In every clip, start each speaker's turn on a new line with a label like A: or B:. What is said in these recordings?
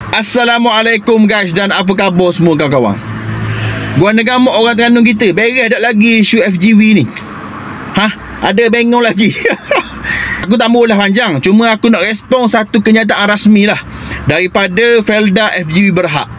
A: Assalamualaikum guys, dan apa khabar semua kawan-kawan. Gua negamuk orang Terengganu kita, beres tak lagi isu FGV ni? Ada bengong lagi. Aku tak maulah panjang, cuma aku nak respon satu kenyataan rasmi lah daripada Felda FGV Berhad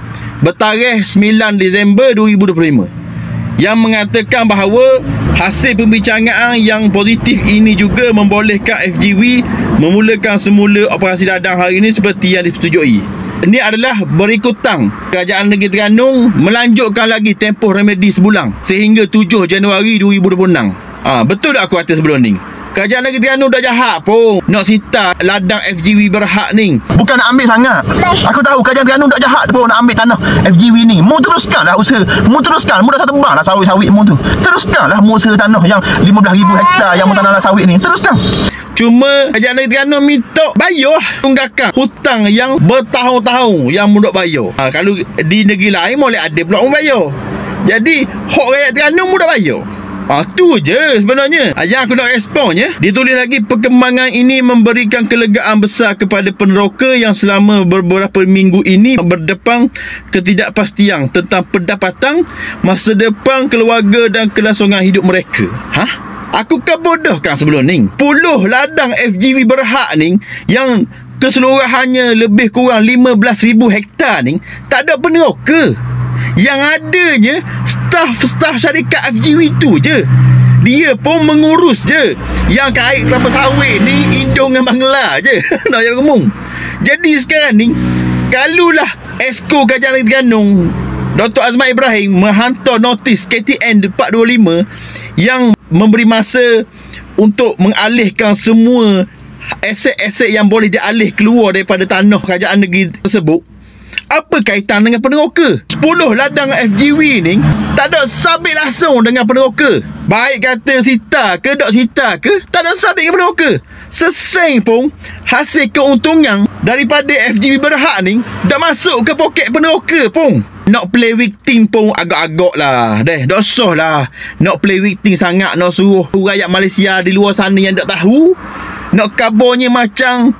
A: bertarikh 9 Disember 2025 yang mengatakan bahawa hasil pembincangan yang positif ini juga membolehkan FGV memulakan semula operasi dadang hari ini seperti yang disetujui. Ini adalah berikutan Kerajaan Negeri Terengganu melanjutkan lagi tempoh remedi sebulan sehingga 7 Januari 2026. Betul tak aku kata sebelum ni? Kerajaan Negeri Terengganu dah jahat pun nak sita ladang FGV Berhad ni. Bukan nak ambil sangat. Aku tahu Kerajaan Terengganu dah jahat pun nak ambil tanah FGV ni. Mu teruskanlah usaha. Mu teruskan. Mu dah tebang lah sawit-sawit mu tu. Teruskanlah mu usaha tanah yang 15,000 hektar yang mu tanah sawit ni. Teruskan. Cuma Kerajaan Negeri Terengganu minta bayar tunggakan hutang yang bertahun-tahun yang mu nak bayar. Kalau di negeri lain boleh ada pula mu bayar. Jadi hak rakyat Terengganu mu dah bayar. Tu je sebenarnya yang aku nak responnya. Ditulis lagi, perkembangan ini memberikan kelegaan besar kepada peneroka yang selama beberapa minggu ini berdepan ketidakpastian tentang pendapatan, masa depan keluarga dan kelangsungan hidup mereka. Aku kan bodohkan sebelum ni. 10 ladang FGV Berhad ni yang keseluruhannya lebih kurang 15,000 hektar ni tak ada peneroka. Yang adanya staf syarikat FGV tu je. Dia pun mengurus je. Yang kait kelapa sawit ni Indong dengan Bangla je. Nak yang gemung. Jadi sekarang ni, kalulah Esko Kerajaan Negeri Terengganu Dr. Azman Ibrahim menghantar notis KTN 425 yang memberi masa untuk mengalihkan semua aset-aset yang boleh dialih keluar daripada tanah kerajaan negeri tersebut. Apa kaitan dengan peneroka? 10 ladang FGV ni tak ada sabit langsung dengan peneroka. Baik kata sita ke tak sita ke, tak ada sabit dengan peneroka. Seseng pun hasil keuntungan daripada FGV Berhad ni dah masuk ke poket peneroka pun. Nak play victim pun agak-agak lah. Dah usah lah nak play victim sangat. Nak suruh rakyat Malaysia di luar sana yang tak tahu. Nak kabarnya macam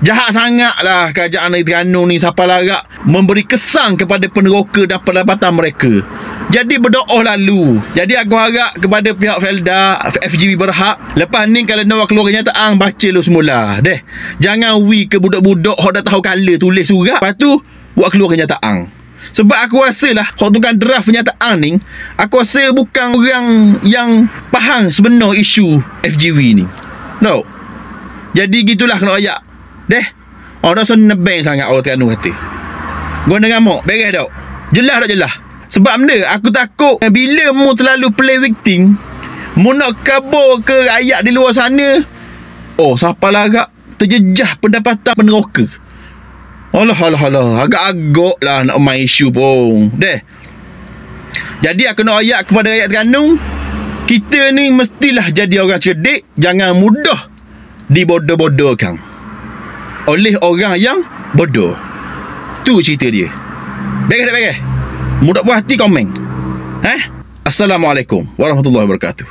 A: jahat sangat lah Kerajaan Negeri Terengganu ni sampai larat memberi kesan kepada peneroka dan pendapatan mereka. Jadi berdoa lalu. Jadi aku harap kepada pihak Felda FGV Berhad, lepas ni kalau nak keluar kenyataan, baca lu semula. Jangan ke budak-budak hok dah tahu kala tulis surat, lepas tu buat keluar kenyataan. Sebab aku rasa lah hok tukang draft kenyataan ni, aku rasa bukan orang yang faham sebenar isu FGV ni. No. Jadi gitulah kena ayak. Dah senebeng sangat orang Terengganu kata. Gua nak ngamuk, beres tak? Jelas tak jelas? Sebab benda aku takut bila mu terlalu play victim, mu nak kabur ke rakyat di luar sana, siapa larat terjejah pendapatan peneroka. Alah, agak-agak lah nak main isu pun. Jadi aku nak ayat kepada rakyat Terengganu, kita ni mestilah jadi orang cerdik, jangan mudah dibodoh-bodohkan oleh orang yang bodoh. Tu cerita dia. Beres tak beres? Mudah puas hati komen. Assalamualaikum warahmatullahi wabarakatuh.